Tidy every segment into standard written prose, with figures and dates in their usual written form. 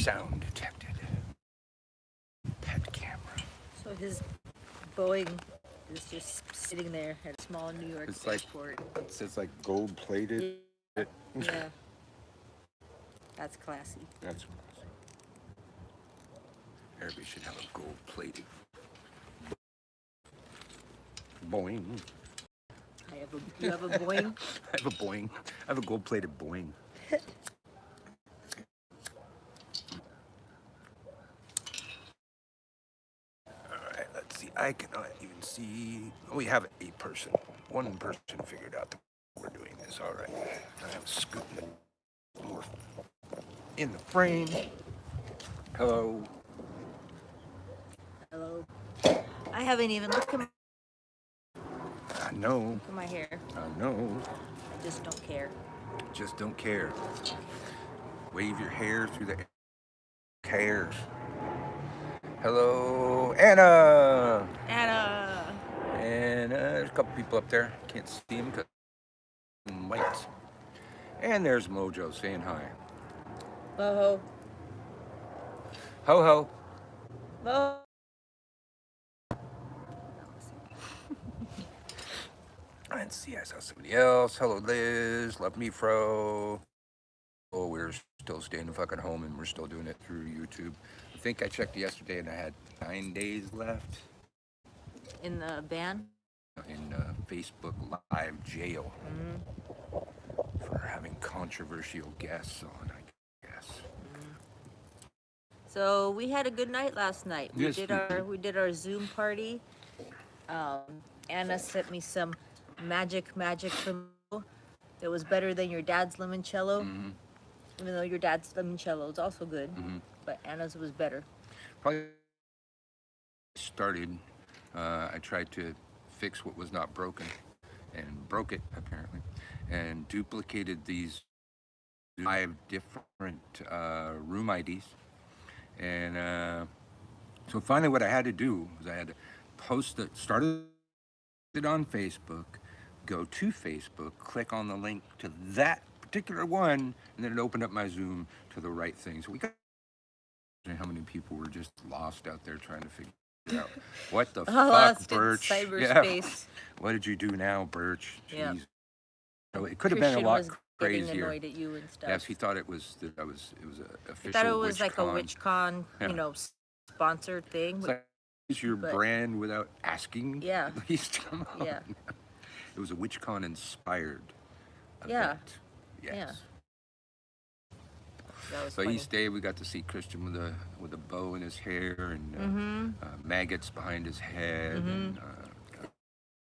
Sound detected. Pet camera. So his Boeing is just sitting there at a small New York It's like airport. it's like gold plated. Yeah, that's classy. That's everybody should have a gold plated Boeing. You have a Boeing? I have a Boeing. I have a gold plated Boeing. All right, let's see. I cannot even see. We have a person. One person figured out that we're doing this. All right. I am scooting more in the frame. Hello. Hello. I haven't even looked I know. at my hair. I know. I just don't care. Just don't care. Wave your hair through the cares. Hello, Anna. Anna. And there's a couple people up there. Can't see them because I'm white. And there's Mojo saying hi. Ho Ho ho. ho. Let's see, I saw somebody else. Hello, Liz. Love me, Fro. Oh, we're still staying fucking home and we're still doing it through YouTube. I think I checked yesterday and I had 9 days left In the ban? in Facebook Live jail for having controversial guests on, I guess. So we had a good night last night. Yes, We did our Zoom party. Anna sent me some magic from that was better than your dad's limoncello. Even though your dad's limoncello is also good, but Anna's was better. Probably started, I tried to fix what was not broken and broke it apparently, and duplicated these 5 different room IDs. And so finally what I had to do was I had to post it, started it on Facebook, go to Facebook, click on the link to that particular one, and then it opened up my Zoom to the right thing. So we got how many people were just lost out there trying to figure out what the fuck, Lost Birch. in cyberspace. Yeah. What did you do now, Birch? Jeez. Yeah. So it could have Christian been a lot was getting crazier. annoyed at you and stuff. Yes, he thought it was that it was a official. He thought it was like WitchCon. a WitchCon, Yeah. Sponsored thing. It's like, is your brand without asking? Yeah. At least come on. Yeah. It was a WitchCon inspired Yeah. event. Yes. Yeah. That was So funny. each day we got to see Christian with a bow in his hair and maggots behind his head and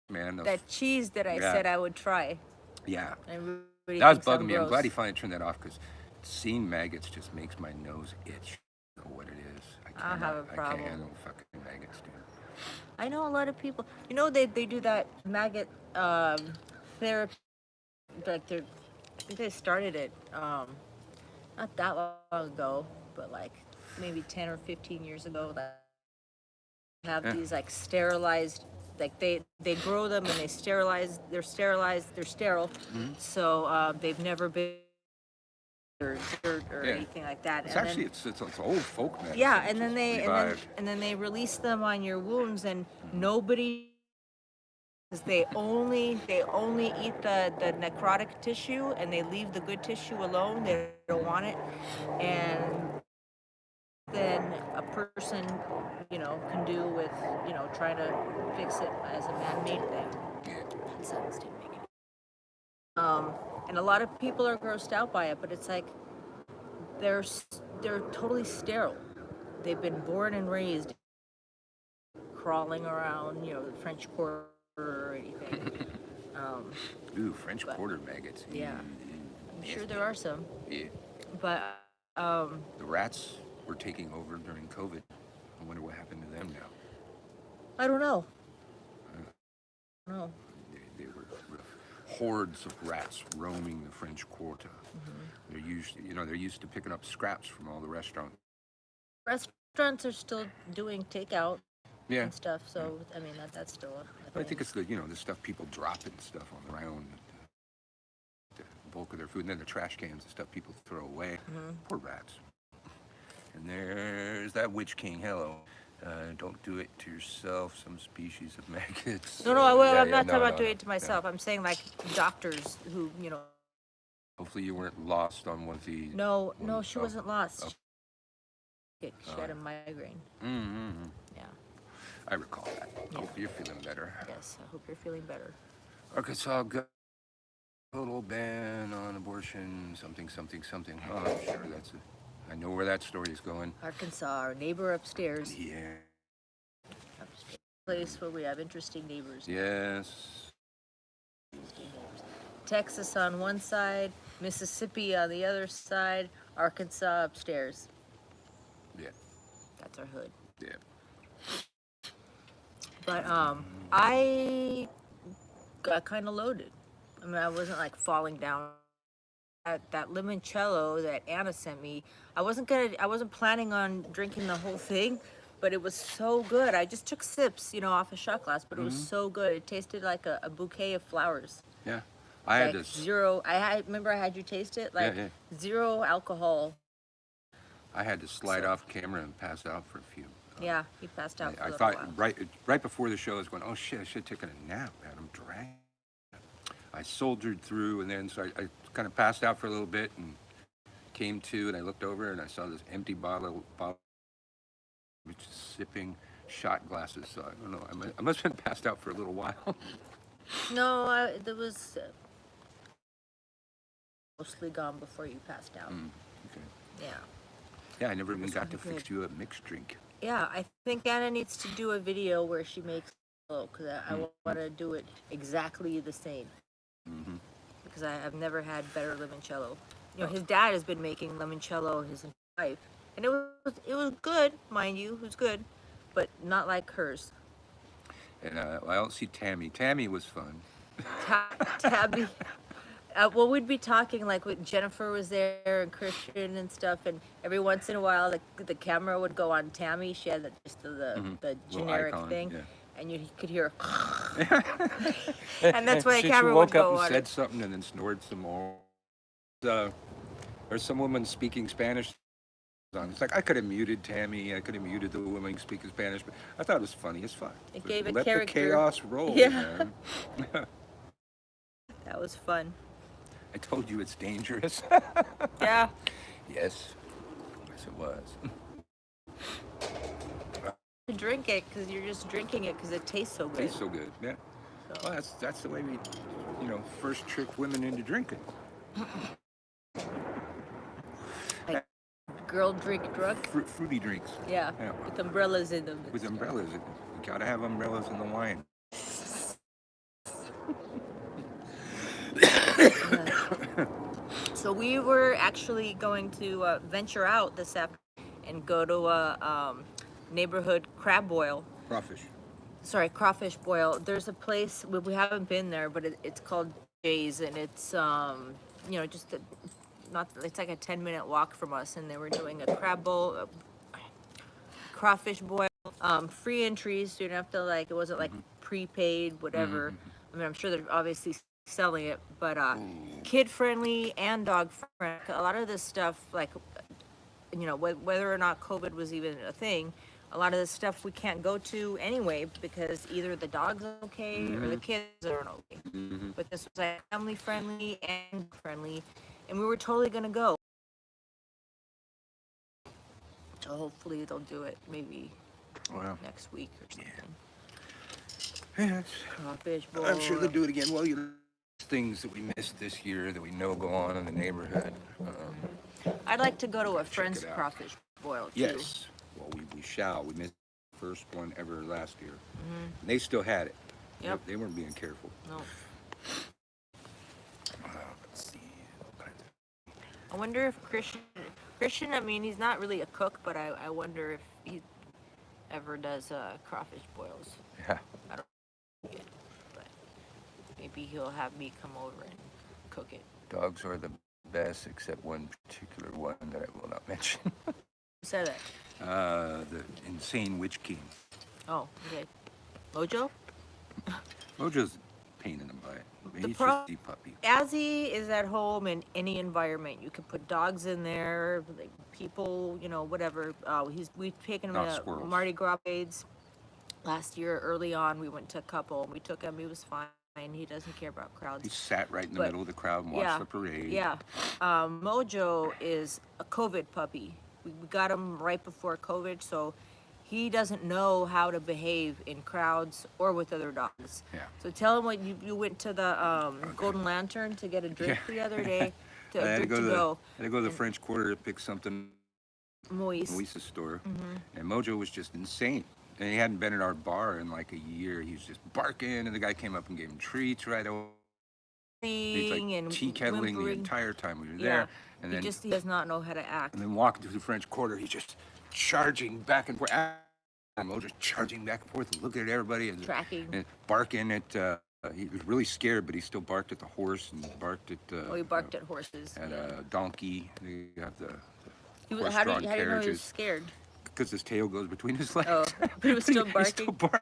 man. That cheese that I said I would try. Yeah. Everybody That was thinks I'm bugging me. I'm gross. glad he finally turned that off because seeing maggots just makes my nose itch. I don't know what it is. I have a I problem. can't handle fucking maggots, dude. I know a lot of people. They do that maggot therapy. Like I think they started it not that long ago, but like maybe 10 or 15 years ago. That have these like sterilized, like they grow them and they're sterilized, they're sterile. So they've never been or anything like that. It's and actually then, it's old folk medicine. yeah, and then revived. they release them on your wounds, and nobody. They only eat the necrotic tissue, and they leave the good tissue alone. They don't want it, and then a person, can do with trying to fix it as a man-made thing. That sentence didn't make it. And a lot of people are grossed out by it, but it's like they're totally sterile. They've been born and raised crawling around, the French Quarter or anything. Ooh, French Quarter maggots. Yeah. I'm sure there are some. Yeah. But The rats were taking over during COVID. I wonder what happened to them now. I don't know. No. They were hordes of rats roaming the French Quarter. They're used to picking up scraps from all the restaurants. Restaurants are still doing takeout Yeah. and stuff, so I mean that's still a thing. I think it's the stuff people drop and stuff on the ground, the bulk of their food, and then the trash cans and stuff people throw away. Poor rats. there's that Witch King. Hello. Don't do it to yourself. Some species of maggots. No, I'm not talking about doing it to myself. I'm saying like doctors who, Hopefully you weren't lost on one of the. No, she wasn't lost. Oh. She had a migraine. Mm-hmm. Yeah. I recall that. Yeah. Hopefully you're feeling better. Yes, I hope you're feeling better. Arkansas got a total ban on abortion. Something. Oh, I'm sure I know where that story is going. Arkansas, our neighbor upstairs. Yeah. Upstairs. Place where we have interesting neighbors. Yes. Texas on one side, Mississippi on the other side, Arkansas upstairs. Yeah. That's our hood. Yeah. But I got kind of loaded. I mean, I wasn't like falling down. That limoncello that Anna sent me, I wasn't planning on drinking the whole thing, but it was so good. I just took sips, off a shot glass, but it was so good. It tasted like a bouquet of flowers. Yeah. I had Like this. zero. Remember I had you taste it, like Yeah. zero alcohol. I had to slide off camera and pass out for a few. Yeah, he passed out. For a I little thought while. right before the show, I was going, oh shit, I should have taken a nap, man. I'm dragged. I soldiered through, and then so I kind of passed out for a little bit and came to, and I looked over and I saw this empty bottle which is sipping shot glasses. So I don't know. I must have been passed out for a little while. No, there was mostly gone before you passed out. Okay. Yeah. Yeah, I never even got to good. fix you a mixed drink. Yeah, I think Anna needs to do a video where she makes limoncello because I want to do it exactly the same. Mm-hmm. Because I've never had better limoncello. His dad has been making limoncello his entire life, and it was good, mind you, it was good, but not like hers. And I don't see Tammy. Tammy was fun. Tabby. Well, we'd be talking like with Jennifer was there and Christian and stuff, and every once in a while the camera would go on Tammy. She had the Little generic icon, thing, yeah. and you could hear, and that's why the camera woke would go up and on. said something and then snored some more. There's some woman speaking Spanish. It's like I could have muted Tammy. I could have muted the woman speaking Spanish, but I thought it was funny. It's fun. It gave a Let character. the chaos roll, Yeah. man. That was fun. I told you it's dangerous. Yeah. Yes. Yes, it was. To drink it because you're just drinking it because it tastes so good. Tastes so good. Yeah. So- Well, that's the way we, first trick women into drinking. Girl drink drunk. Fruity drinks. Yeah. Yeah. With umbrellas in them. With umbrellas. You gotta have umbrellas in the wine. So we were actually going to venture out this afternoon and go to a neighborhood crab boil. Crawfish. Sorry, crawfish boil. There's a place we haven't been there, but it's called Jay's, and it's just it's like a 10-minute walk from us, and they were doing a crab bowl, crawfish boil, free entries. So you don't have to it wasn't like prepaid, whatever. I mean, I'm sure they're obviously selling it, but kid friendly and dog friendly. A lot of this stuff, whether or not COVID was even a thing, a lot of this stuff we can't go to anyway because either the dog's okay or the kids aren't okay. But this was like family friendly and friendly, and we were totally gonna go. So hopefully they'll do it maybe next week or something. Yeah. Crawfish bowl. I'm sure they'll do it again. Well, things that we missed this year that we know go on in the neighborhood. I'd like to go to a friend's it out. crawfish boil too. Yes. Well, we shall. We missed the first one ever last year. And they still had it. Yep. They weren't being careful. No. Let's see. I wonder if Christian, I mean, he's not really a cook, but I wonder if he ever does crawfish boils. Yeah. I don't know yet, but maybe he'll have me come over and cook it. Dogs are the best, except one particular one that I will not mention. Who said that? The insane Witch King. Oh, okay. Mojo? Mojo's pain in the butt. The He's pro- just a puppy. Azzy is at home in any environment. You could put dogs in there, like people, whatever. We've taken him Not to squirrels. Mardi Gras parades last year. Early on, we went to a couple. We took him. He was fine. He doesn't care about He crowds. sat right in the But- middle of the crowd and watched the parade. Yeah. Mojo is a COVID puppy. We got him right before COVID, so he doesn't know how to behave in crowds or with other dogs. Yeah. So tell him when you went to the Golden Lantern to get a drink Yeah. the other day. I had to Drink go to to go. the French Quarter to pick something Moise. Moise's store, Mm-hmm. and Mojo was just insane. And he hadn't been at our bar in like a year. He was just barking, and the guy came up and gave him treats right away. He's like And tea kettling the whimpering. entire time we were Yeah. there, and He then just he does not know how to act. and then walking through the French Quarter, he's just charging back and forth. And Mojo's charging back and forth, and looking at everybody and, Tracking. and barking at. He was really scared, but he still barked at the horse and barked at. He barked at horses. At yeah. a donkey. They have the How do horse-drawn you know he was carriages. scared? Because his tail goes between his legs. Oh, but he was still He's still barking? barking.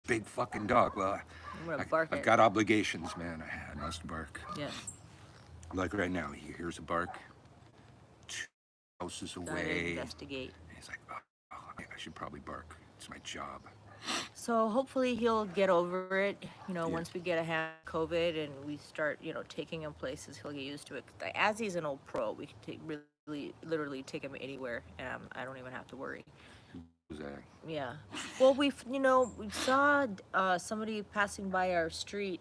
Big fucking dog. Well, I'm gonna bark I've at got obligations, man. I must bark. Yes. Like right now, he hears a bark. 2 houses Gotta away. investigate. He's like, oh, I should probably bark. It's my job. So hopefully he'll get over it. Yeah. Once we get a hand of COVID and we start, taking him places, he'll get used to it. As he's an old pro, we can literally take him anywhere, and I don't even have to worry. Who's that? Yeah. Well, we saw somebody passing by our street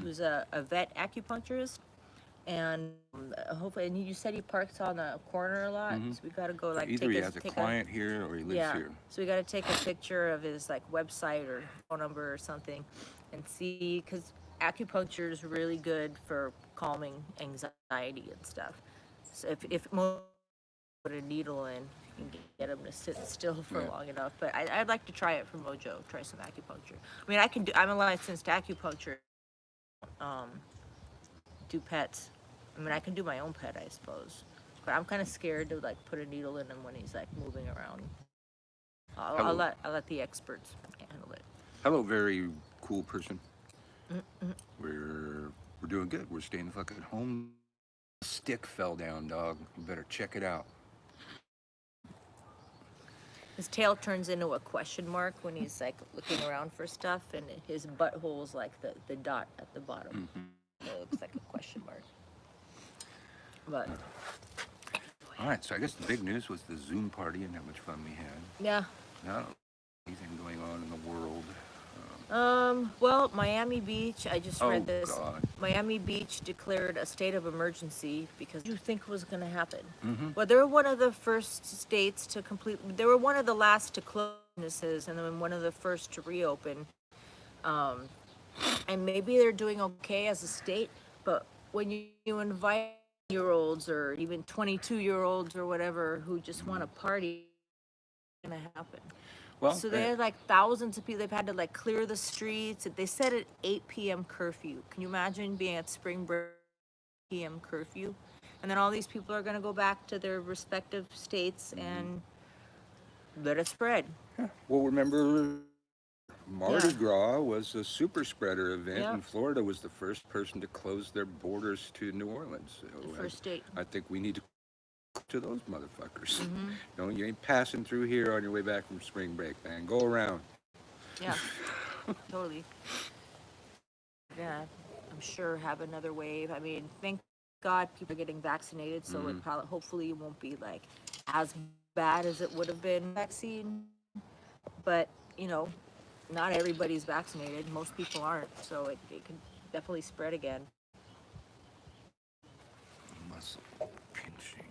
who's a vet acupuncturist, and hopefully, and you said he parks on the corner a lot, so we got to go Either he has a client here or he lives here. So we got to take a picture of his website or phone number or something, and see, because acupuncture is really good for calming anxiety and stuff. So if Mo put a needle in, you can get him to sit still for Yeah. long enough. But I'd like to try it for Mojo. Try some acupuncture. I mean, I'm a licensed acupuncture. Do pets. I mean, I can do my own pet, I suppose. But I'm kind of scared to put a needle in him when he's moving around. I'll let the experts handle it. Hello, very cool person. We're doing good. We're staying the fuck at home. Stick fell down, dog. You better check it out. His tail turns into a question mark when he's looking around for stuff, and his butthole's like the dot at the bottom. So it looks like a question mark. But All right, so I guess the big news was the Zoom party and how much fun we had. yeah. Now, anything going on in the world? Well, Miami Beach, I just read this. God. Miami Beach declared a state of emergency because you think was going to happen. Mm-hmm. Well, they were one of the first states to they were one of the last to close businesses and then one of the first to reopen. And maybe they're doing okay as a state, but when you invite year-olds or even 22-year-olds or whatever who just want to party, it's going to happen. Well, So they had thousands of people. They've had to clear the streets. They set at 8 p.m. curfew. Can you imagine being at spring break p.m. curfew? And then all these people are going to go back to their respective states and let it spread. well, remember, Mardi Yeah. Gras was a super spreader event, Yeah. and Florida was the first person to close their borders to New Orleans. So The first state. I think we need to those motherfuckers. Mm-hmm. You ain't passing through here on your way back from spring break, man. Go around. Yeah, totally. Yeah, I'm sure have another wave. I mean, thank God people are getting vaccinated, so it hopefully it won't be as bad as it would have been vaccine. But not everybody's vaccinated. Most people aren't, so it could definitely spread again. Muscle pinching.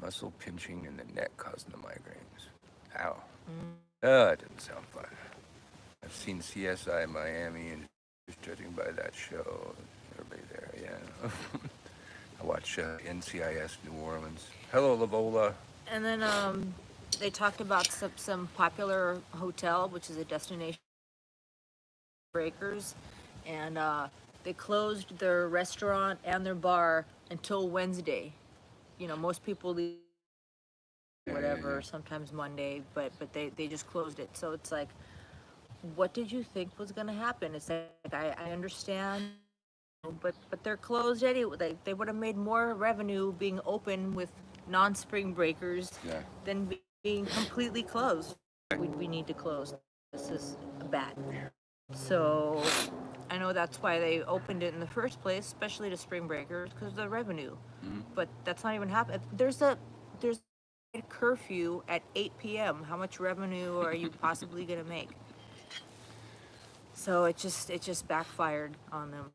Muscle pinching in the neck causing the migraines. Ow. That didn't sound fun. I've seen CSI Miami, and just judging by that show, everybody there, yeah. I watch NCIS New Orleans. Hello, Lavola. And then they talked about some popular hotel, which is a destination breakers, and they closed their restaurant and their bar until Wednesday. Most people leave whatever, sometimes Monday, but they just closed it. So it's what did you think was going to happen? It's like, I understand, but they're closed anyway. They would have made more revenue being open with non-spring breakers Yeah. than being completely closed. We need to close. This is bad. So I know that's why they opened it in the first place, especially to spring breakers, because of the revenue. But that's not even happening. There's a curfew at 8 p.m. How much revenue are you possibly going to make? So it just backfired on them.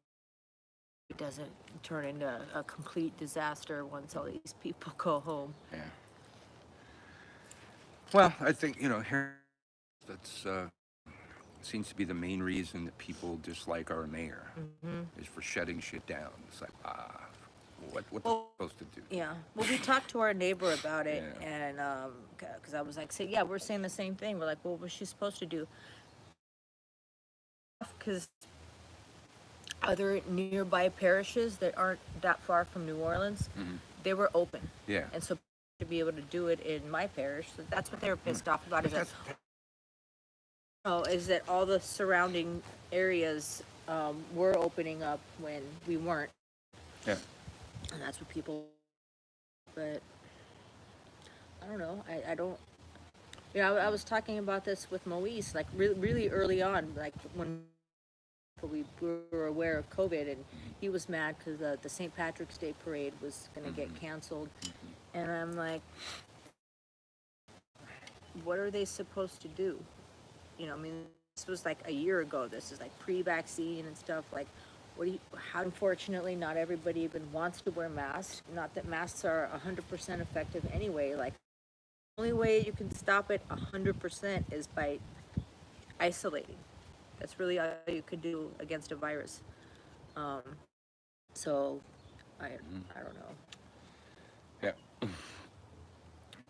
It doesn't turn into a complete disaster once all these people go home. Yeah. Well, I think, you know, here that's seems to be the main reason that people dislike our mayor is for shutting shit down. It's like, what they're Well, supposed to do? yeah. Well, we talked to our neighbor about it, Yeah. and because I was like, say, yeah, we're saying the same thing. We're like, well, what was she supposed to do? Because other nearby parishes that aren't that far from New Orleans, they were open. Yeah. And so to be able to do it in my parish, so that's what they were pissed off about. Is that is that all the surrounding areas were opening up when we weren't, Yeah. and that's what people. But I don't know. I don't. Yeah, I was talking about this with Moise, like really early on, like when we were aware of COVID, and he was mad because the St. Patrick's Day parade was going to get canceled, and I'm like, what are they supposed to do? You know, I mean, this was like a year ago. This is like pre-vaccine and stuff. Like, what do you? How? Unfortunately, not everybody even wants to wear masks. Not that masks are 100% effective anyway. Like, the only way you can stop it 100% is by isolating. That's really all you could do against a virus. So, I don't know. Yeah.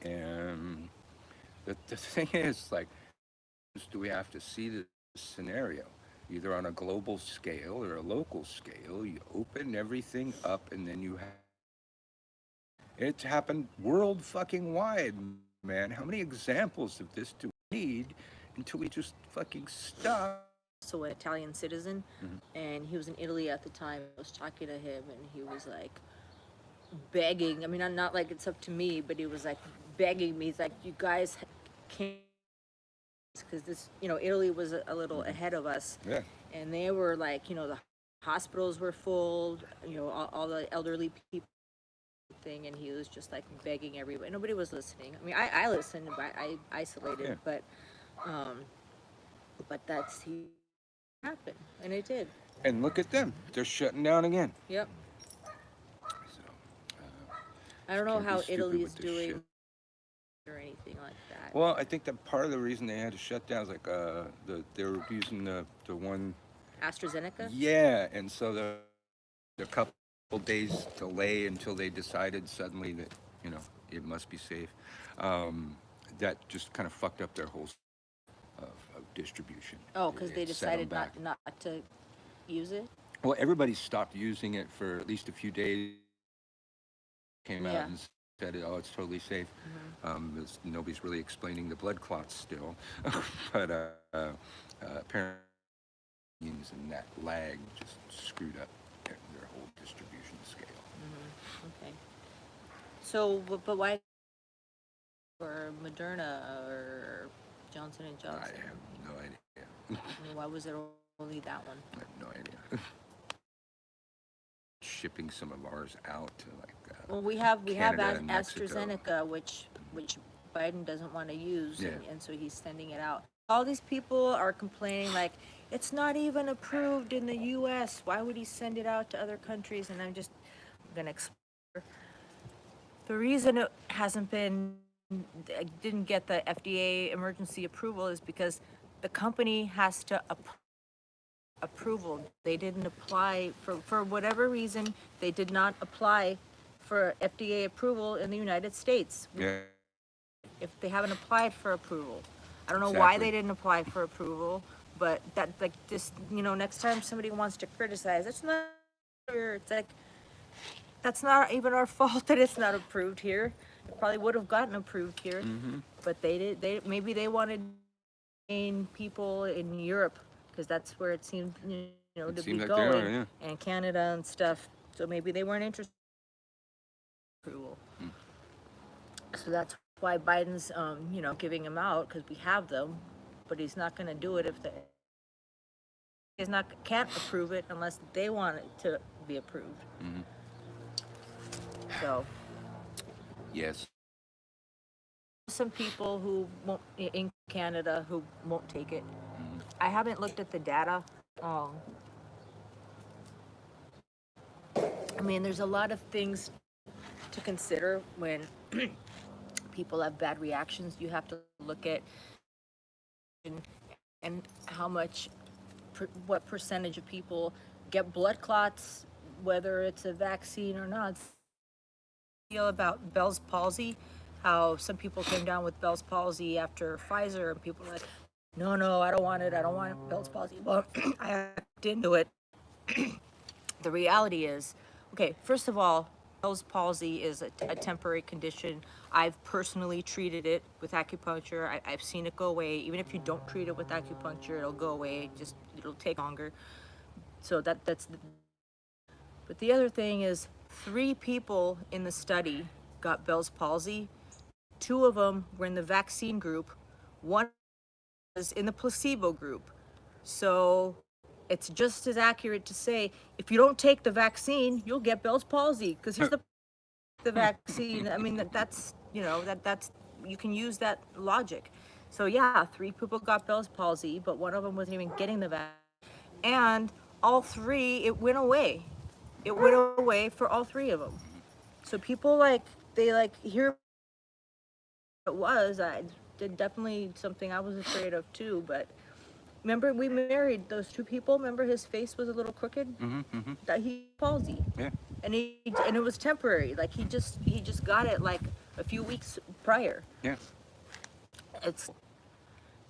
And the thing is, like, do we have to see this scenario either on a global scale or a local scale? You open everything up, and then you have it's happened world fucking wide, man. How many examples of this do we need until we just fucking stop? So an Italian citizen, and he was in Italy at the time. I was talking to him, and he was like begging. I mean, I'm not like it's up to me, but he was like begging me. He's like, "You guys can't," because this, you know, Italy was a little ahead of us, Yeah. and they were like, you know, the hospitals were full. You know, all the elderly people thing, and he was just like begging everybody. Nobody was listening. I mean, I listened, but I isolated. Yeah. But that's he happened, and it did. And look at them. They're shutting down again. Yep. So, I don't know can't be how stupid Italy's with this doing shit. or anything like that. Well, I think that part of the reason they had to shut down is like they were using the one. AstraZeneca? Yeah, and so the couple days delay until they decided suddenly that, you know, it must be safe. That just kind of fucked up their whole of distribution. Oh, because they It set 'em decided back. not to use it? Well, everybody stopped using it for at least a few days. Came out Yeah. and said, "Oh, it's totally safe." Nobody's really explaining the blood clots still, but apparently, and that lag just screwed up their whole distribution scale. Okay. So, but why or Moderna or Johnson and I Johnson? have no idea. I mean, why was it only that one? I have no idea. Shipping some of ours out to like. Well, we have Canada and Mexico. AstraZeneca, which Biden doesn't want to use, Yeah. and so he's sending it out. All these people are complaining like it's not even approved in the U.S. Why would he send it out to other countries? And I'm gonna explore. The reason it hasn't been, didn't get the FDA emergency approval is because the company has to approval. They didn't apply for whatever reason. They did not apply for FDA approval in the United States. Yeah. If they haven't applied for approval, I don't know why Exactly. they didn't apply for approval. But that, like, just, you know, next time somebody wants to criticize, it's not fair. It's like, that's not even our fault that it's not approved here. It probably would have gotten approved here, but they maybe they wanted people in Europe, because that's where it seemed, to It be seems like they are, going, yeah. and Canada and stuff. So maybe they weren't interested in approval. So that's why Biden's, giving them out, because we have them, but he's not going to do it if he's not can't approve it unless they want it to be approved. So Yes. some people who won't in Canada who won't take it. I haven't looked at the data. I mean, there's a lot of things to consider when people have bad reactions. You have to look at and how much, what percentage of people get blood clots, whether it's a vaccine or not. Feel about Bell's palsy, how some people came down with Bell's palsy after Pfizer, and people were like, no, I don't want it. I don't want Bell's palsy. Well, I didn't do it. The reality is, okay, first of all, Bell's palsy is a temporary condition. I've personally treated it with acupuncture. I've seen it go away. Even if you don't treat it with acupuncture, it'll go away. Just it'll take longer. So that's. But the other thing is, 3 people in the study got Bell's palsy. 2 of them were in the vaccine group. 1 was in the placebo group. So it's just as accurate to say, if you don't take the vaccine, you'll get Bell's palsy. Because here's the vaccine. I mean, that's you can use that logic. So yeah, 3 people got Bell's palsy, but 1 of them wasn't even getting the vaccine. And all 3, it went away. It went away for all 3 of them. So people they hear it was. I did definitely something I was afraid of too. But remember, we married those 2 people. Remember, his face was a little crooked. That he palsy. Yeah. And it was temporary. Like he just got it like a few weeks prior. Yeah. It's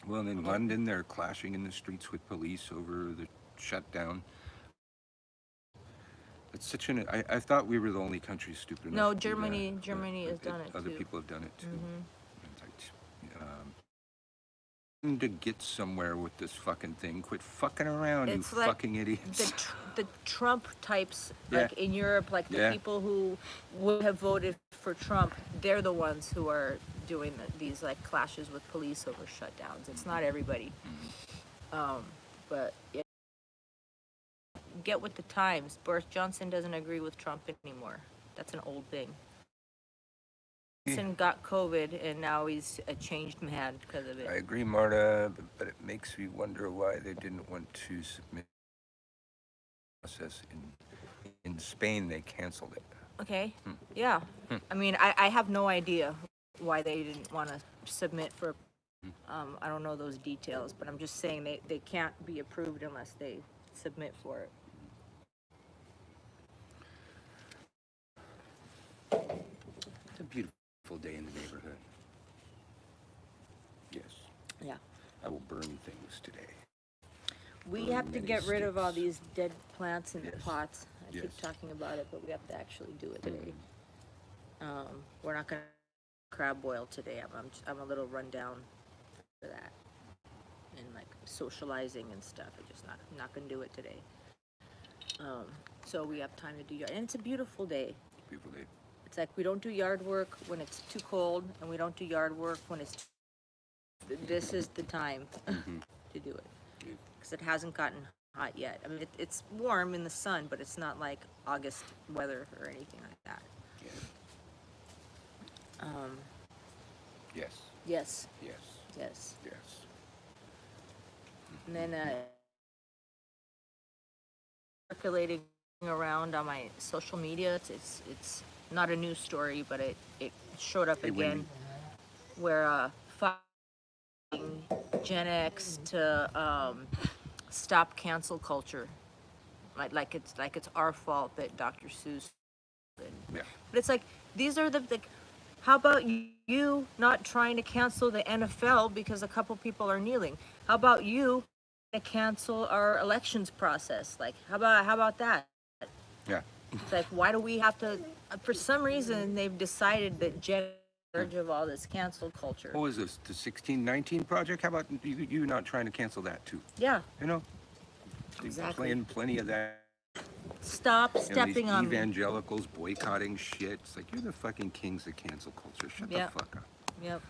Well, in London, they're clashing in the streets with police over the shutdown. It's such an. I thought we were the only country stupid enough. no, to do that, Germany but has done it Other too. people have done it too. It's like, to get somewhere with this fucking thing. Quit fucking around, It's you like fucking idiots. the Trump types, Yeah. like in Europe, like the Yeah. people who would have voted for Trump, they're the ones who are doing these like clashes with police over shutdowns. It's not everybody. But yeah, get with the times. Boris Johnson doesn't agree with Trump anymore. That's an old thing. Johnson got COVID and now he's a changed man because of I it. agree, Marta, but it makes me wonder why they didn't want to submit the process in Spain. They canceled it. Okay. Yeah. I mean, I have no idea why they didn't want to submit for. I don't know those details, but I'm just saying they can't be approved unless they submit for it. It's a beautiful day in the neighborhood. Yes, Yeah. I will burn things today. We Burn have to many get rid of all sticks. these dead plants in the Yes. pots. I Yes. keep talking about it, but we have to actually do it today. We're not gonna crab boil today. I'm a little run down for that, and like socializing and stuff. I'm just not gonna do it today. So we have time to do yard, and it's a beautiful day. Beautiful day. It's like we don't do yard work when it's too cold, and we don't do yard work when it's. This is the time to do it, Yeah. because it hasn't gotten hot yet. I mean, it's warm in the sun, but it's not like August weather or anything like that. Yeah. Yes. Yes, Yes. yes. Yes. And then circulating around on my social media, it's not a news story, but it showed up Hey, again, Wendy. where fighting Gen X to stop cancel culture, like it's our fault that Dr. Seuss. Yeah. But it's like these are the how about you not trying to cancel the NFL because a couple people are kneeling? How about you to cancel our elections process? Like how about that? Yeah. It's like, why do we have to? For some reason, they've decided that Gen charge of all this cancel culture. What was this? The 1619 project? How about you not trying to cancel that too? Yeah, You know, exactly. playing plenty of that. Stop You know, stepping these on me. evangelicals boycotting shit. It's like you're the fucking kings of cancel culture. Shut Yep. the fuck up. Yep.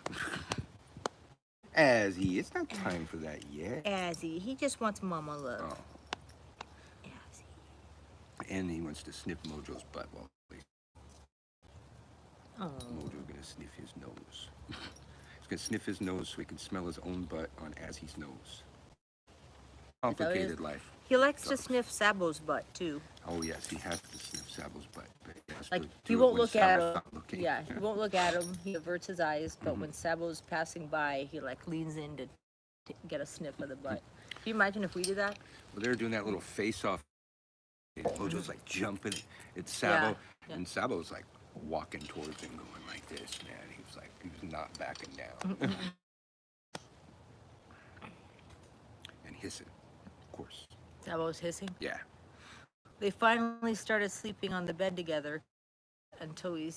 Azzy, it's not time for that yet. Azzy, he just wants mama love. Oh, Azzy. and he wants to sniff Mojo's butt while Oh. Mojo gonna sniff his nose. He's gonna sniff his nose so he can smell his own butt on Azzy's nose. Complicated life. He likes to sniff Sabo's butt too. Oh yes, he has to sniff Sabo's butt. But he has Like to he do it won't when look at Sabo's him. not looking. Yeah, he won't look at him. He averts his eyes, but when Sabo's passing by, he like leans in to get a sniff of the butt. Can you imagine if we did that? Well, they were doing that little face-off. Mojo's like jumping at Sabo, Yeah. and Sabo's like walking towards him, going like this. Man, he was not backing down. And hissing, of course. Sabo's hissing. Yeah. They finally started sleeping on the bed together until we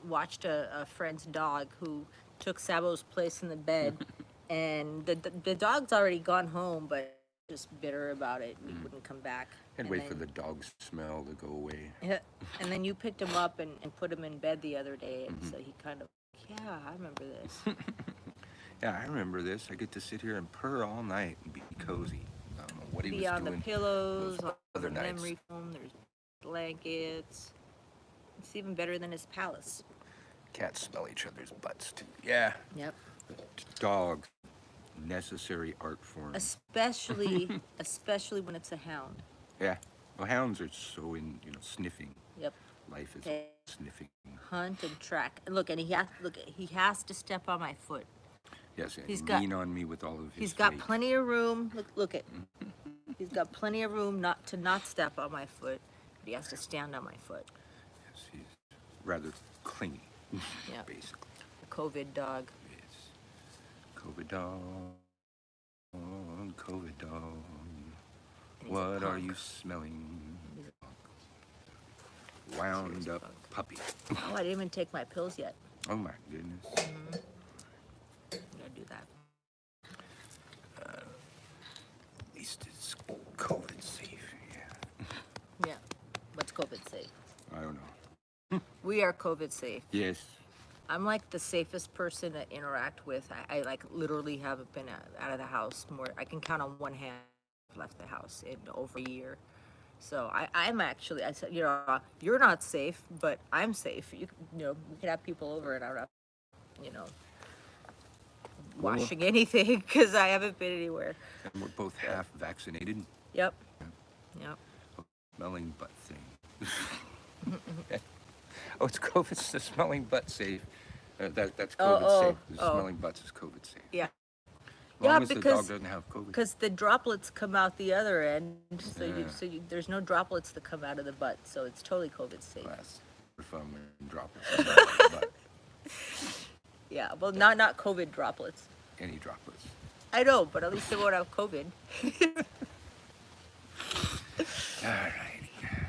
watched a friend's dog who took Sabo's place in the bed. And the dog's already gone home, but just bitter about it. He wouldn't come back. And And wait then- for the dog smell to go away. Yeah, and then you picked him up and put him in bed the other day, and so he kind of, yeah, I remember this. Yeah, I remember this. I get to sit here and purr all night and be cozy. I don't know what he Be was on the doing. pillows, those on other the nights. memory foam, there's blankets. It's even better than his palace. Cats smell each other's butts too. Yeah. Yep. Dogs, necessary art form. Especially when it's a hound. Yeah. Well, hounds are so in, sniffing. Yep. Life is They sniffing. hunt and track. And look, he has to step on my foot. Yes, and He's got- lean on me with all of his He's got weight. plenty of room. Look at. He's got plenty of room not step on my foot, but he has to stand on my foot. Yes, he's rather clingy, Yep. basically. The COVID dog. Yes. COVID dog. COVID dog. And he's a What are punk. you smelling? He's Wound serious up punk. puppy. Oh, I didn't even take my pills yet. Oh my goodness. I'm gonna do that. At least it's COVID safe. Yeah. Yeah. What's COVID safe? I don't know. We are COVID safe. Yes. I'm like the safest person to interact with. I like literally haven't been out of the house more. I can count on one hand I've left the house in over a year. So I'm actually, I said, you're not safe, but I'm safe. We could have people over and I don't have, Well, washing anything because I haven't been anywhere. And we're both half vaccinated. Yep. Yep. Smelling butt thing. Oh, it's COVID. It's the smelling butt safe. That's COVID safe. The smelling butts is COVID safe. Yeah. As long Yeah, as the because- dog doesn't have COVID. Because the droplets come out the other end, so Yeah. there's no droplets that come out of the butt, so it's totally COVID safe. That's fun when droplets. But Yeah, well, not COVID droplets. any droplets. I know, but at least they won't have COVID. Alrighty.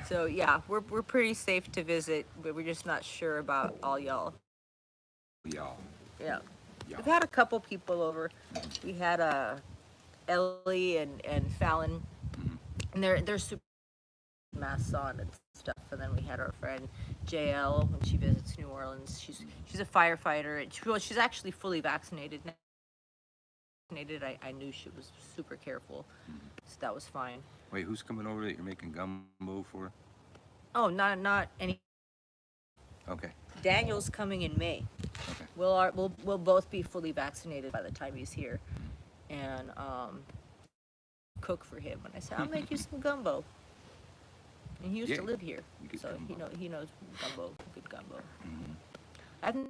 So yeah, we're pretty safe to visit, but we're just not sure about all y'all. Y'all. Yeah, Y'all. we've had a couple people over. We had Ellie and Fallon, and they're super masks on and stuff. And then we had our friend JL when she visits New Orleans. She's a firefighter. And she's actually fully vaccinated now. I knew she was super careful, so that was fine. Wait, who's coming over that you're making gumbo for? Oh, not any. Okay. Daniel's coming in May. Okay. We'll both be fully vaccinated by the time he's here, and cook for him. And I said, I'll make you some gumbo. And he used Yeah, to live here, you get so gumbo. he knows gumbo, good gumbo. I haven't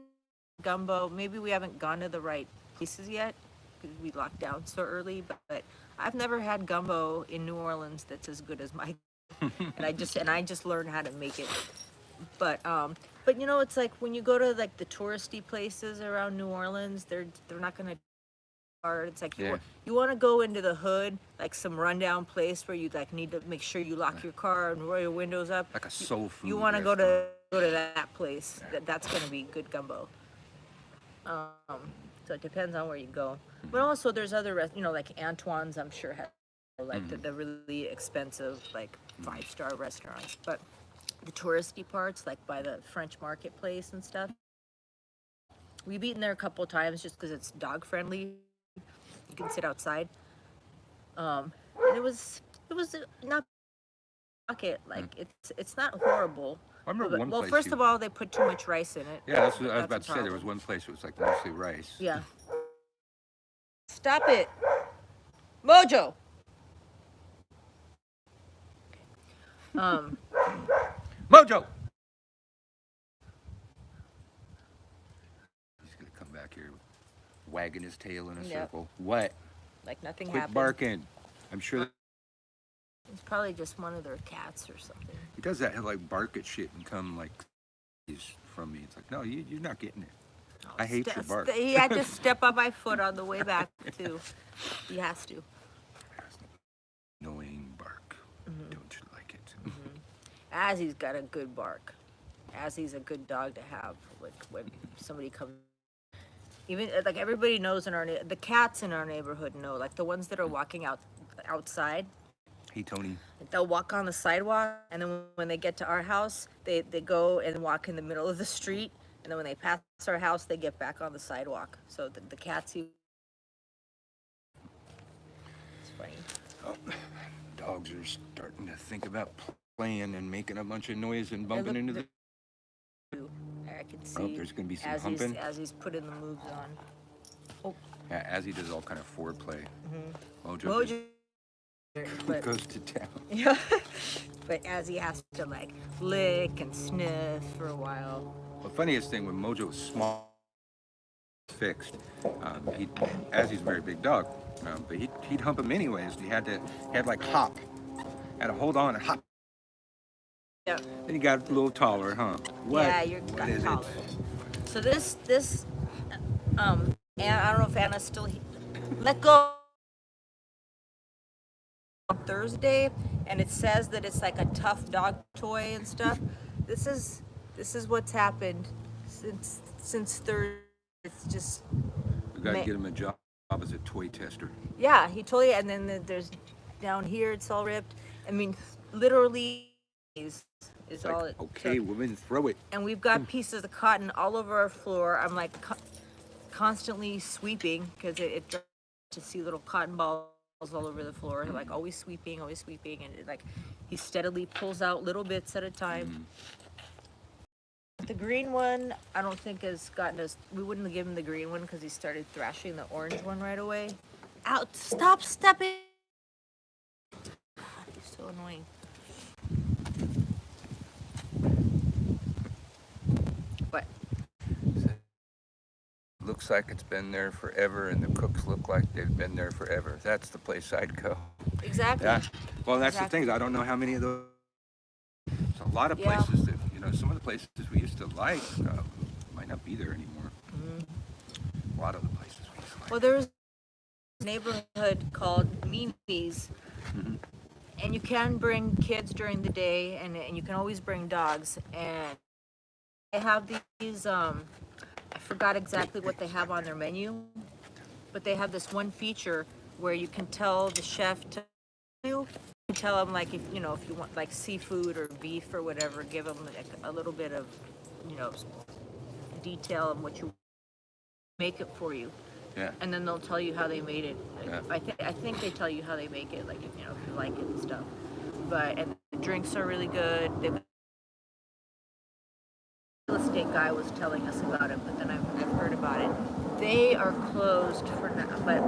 gumbo. Maybe we haven't gone to the right places yet because we locked down so early. But I've never had gumbo in New Orleans that's as good as my. and I just learned how to make it. But it's like when you go to like the touristy places around New Orleans, they're not gonna. It's like Yeah. you want to go into the hood, like some rundown place where you like need to make sure you lock your car and roll your windows up. Like a soul food. You want to go to that place. That's gonna be good gumbo. So it depends on where you go. But also there's other, like Antoine's, I'm sure have like the really expensive, like 5-star restaurants. But the touristy parts, like by the French marketplace and stuff, we've eaten there a couple times just because it's dog friendly. You can sit outside. And it was not pocket like it's not horrible. I remember one Well, place first you. of all, they put too much rice in it. Yeah, that's what I was That's a about to say. There was problem. one place that was like mostly rice. Yeah. Stop it, Mojo. Um, Mojo. He's gonna come back here, wagging his tail in a Yep. circle. What? like nothing Quit happened. barking. I'm sure that It's probably just one of their cats or something. he does that. He'll like bark at shit and come like he's from me. It's like, no, you're not getting it. I hate your bark. He had to step on my foot on the way back too. He has to. Annoying bark. Don't you like it? Azzy's got a good bark. Azzy's a good dog to have. Like when somebody comes, even like everybody knows in the cats in our neighborhood know. Like the ones that are walking outside, Hey, Tony. they'll walk on the sidewalk, and then when they get to our house, they go and walk in the middle of the street, and then when they pass our house, they get back on the sidewalk. So the cats, it's funny. Oh, dogs are starting to think about playing and making a bunch of noise and bumping into the. I can see. Oh, there's gonna be some as humping. As he's putting the moves on. Yeah, as he does all kind of foreplay. Mojo, Mojo, just but goes to town. yeah, but as he has to like lick and sniff for a while. The funniest thing when Mojo was small, fixed, as he's a very big dog, but he'd hump him anyways. He had like hop, had to hold on and hop. Yeah. Then he got a little taller, huh? What? Yeah, you're What got is taller. it? So and I don't know if Anna's still let go on Thursday, and it says that it's like a tough dog toy and stuff. This is what's happened since Thursday. It's just We got to Ma- get him a job as a toy tester. yeah. He told you, and then there's down here it's all ripped. I mean, literally is It's all like, it okay, took. woman, throw it. And we've got pieces of cotton all over our floor. I'm like constantly sweeping because it to see little cotton balls all over the floor. Like always sweeping, and he steadily pulls out little bits at a time. The green one, I don't think has gotten us. We wouldn't give him the green one because he started thrashing the orange one right away. Out! Stop stepping! God, he's so annoying. What? Looks like it's been there forever, and the cooks look like they've been there forever. That's the place I'd go. Exactly. Yeah. Well, that's Exactly. the thing. I don't know how many of those. There's a lot of Yeah. places that some of the places we used to like might not be there anymore. A lot of the places we used to like. Well, there's a neighborhood called Mimi's, and you can bring kids during the day, and you can always bring dogs. And they have these, I forgot exactly what they have on their menu, but they have this one feature where you can tell the chef to you can tell them like if you want like seafood or beef or whatever, give them like a little bit of detail on what you make it for you. Yeah. And then they'll tell you how they made it. Yeah. I think they tell you how they make it, like if you like it and stuff. And the drinks are really good. The real estate guy was telling us about it, but then I've heard about it. They are closed for now, but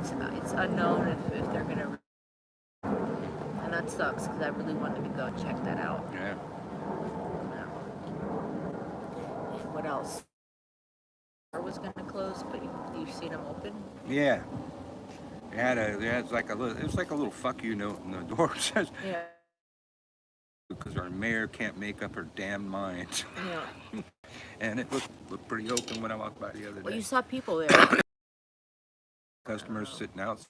it's unknown if they're gonna. And that sucks because I really wanted to go and check that out. Yeah. And what else? Was going to close, but you've seen them open. Yeah. It was like a little fuck you note in the door. It says, Yeah. because our mayor can't make up her damn mind. Yeah. And it looked pretty open when I walked by the other Well, day. you saw people there. Customers sitting outside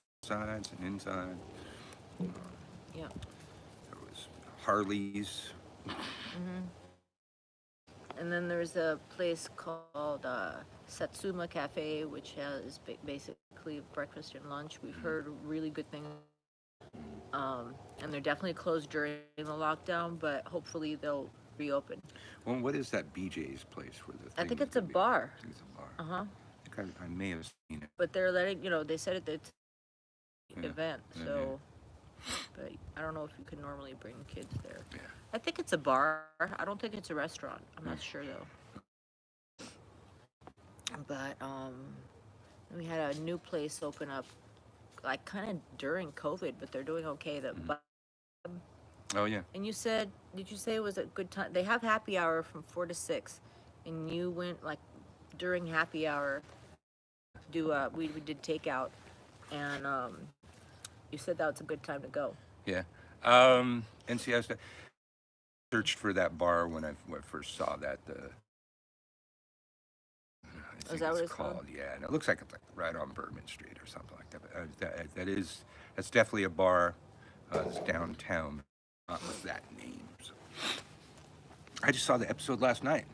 and inside. Yeah. There was Harleys. And then there's a place called Satsuma Cafe, which has basically breakfast and lunch. We've heard really good things. And they're definitely closed during the lockdown, but hopefully they'll reopen. Well, what is that BJ's place where the I thing think is it's a gonna be? bar. I think it's a bar. Uh-huh. I think I may have seen it. But they're letting, they said it's an Yeah. event, Yeah, so, but I don't know if you can normally bring kids there. Yeah. I think it's a bar. I don't think it's a restaurant. I'm not sure though. But we had a new place open up, like kind of during COVID, but they're doing okay. Oh yeah. And did you say it was a good time? They have happy hour from 4 to 6, and you went like during happy hour. We did takeout, and you said that was a good time to go. Yeah. And see, I searched for that bar when I first saw that. I think that what it's it's called? Yeah, and it looks like it's like right on Bergman Street or something like that. But that's definitely a bar. It's downtown, not with that name. So. I just saw the episode last night.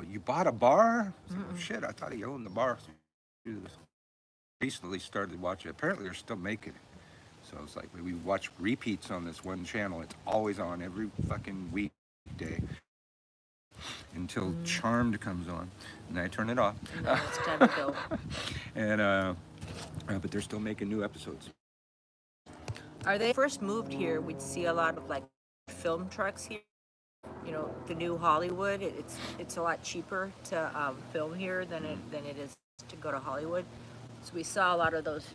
You bought a bar? I was like, oh, shit, I thought he owned the bar. Recently started watching. Apparently, they're still making it. So it's like we watch repeats on this one channel. It's always on every fucking weekday until Charmed comes on, and then I turn it off. And then it's time to go. And but they're still making new episodes. Are they first moved here? We'd see a lot of like film trucks here. The new Hollywood. It's a lot cheaper to film here than it is to go to Hollywood. So we saw a lot of those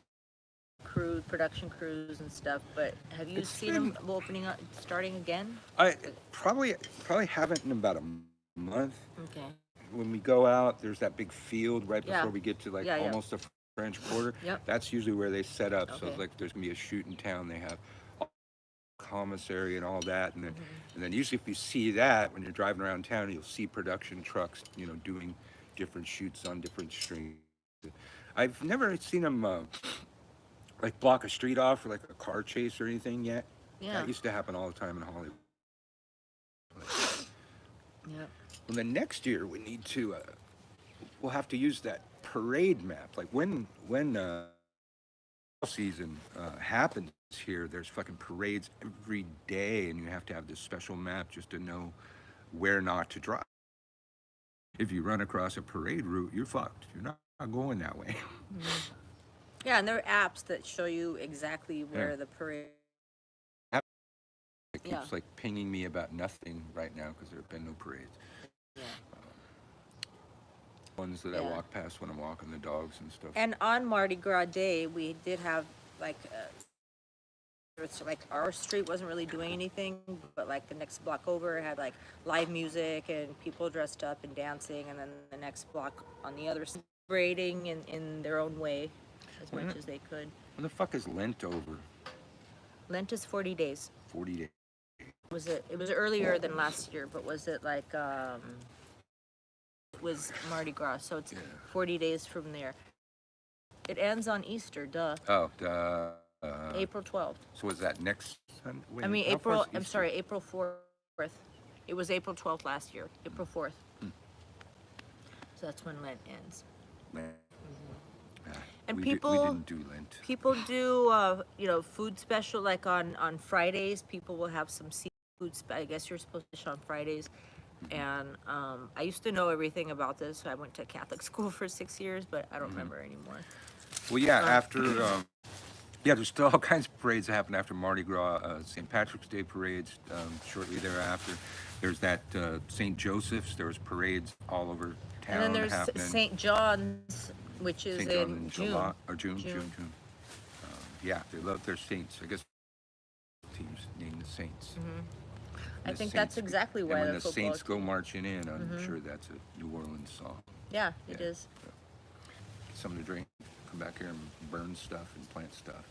production crews and stuff. But have you seen them opening up, starting again? I probably haven't in about a month. Okay. When we go out, there's that big field right Yeah. before we get to like Yeah, yeah. almost the French Quarter. Yep. That's usually where they set up. So Okay. it's like there's gonna be a shoot in town. They have commissary and all that, and then usually if you see that when you're driving around town, you'll see production trucks, doing different shoots on different streets. I've never seen them like block a street off for like a car chase or anything yet. Yeah. That used to happen all the time in Hollywood. Yep. Well, then next year we need to, we'll have to use that parade map. Like when season happens here, there's fucking parades every day, and you have to have this special map just to know where not to drive. If you run across a parade route, you're fucked. You're not going that way. Yeah, and there are apps that show you exactly where Yeah. the parade. It keeps Yeah. like pinging me about nothing right now because there have been no parades. Yeah. Ones that I Yeah. walk past when I'm walking the dogs and stuff. And on Mardi Gras Day, we did have like, it's like our street wasn't really doing anything, but like the next block over had like live music and people dressed up and dancing, and then the next block on the other side, celebrating in their own way as much as they could. When the fuck is Lent over? Lent is 40 days. 40 days. It was earlier than last year, but was it like it was Mardi Gras, so it's 40 days from there. It ends on Easter, duh. Oh, April 12th. so is that next Sunday? Wait, I mean, how far is I'm Easter? sorry, April 4th. It was April 12th last year, April 4th. So that's when Lent ends. Man. And we people- didn't do Lent. People do, food special, like on Fridays, people will have some seafood, I guess you're supposed to fish on Fridays. And I used to know everything about this. I went to Catholic school for 6 years, but I don't remember anymore. Well, yeah, after, there's still all kinds of parades that happen after Mardi Gras, St. Patrick's Day parades shortly thereafter. There's that St. Joseph's, there was parades all over town And then there's happening. St. John's, which is St. John in June. July, or June. June. Yeah, they love their saints. I guess teams named the Saints. I The think that's Saints- exactly and why when the the football. Saints go marching in, I'm sure that's a New Orleans song. Yeah, it Yeah. is. Something to drink, come back here and burn stuff and plant stuff.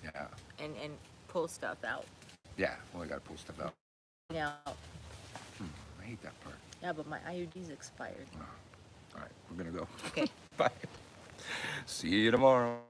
Yeah, And pull stuff out. yeah. Well, I gotta pull stuff out. Yeah. I hate that part. Yeah, but my IUD's expired. All right, we're gonna go. Okay. Bye. See you tomorrow.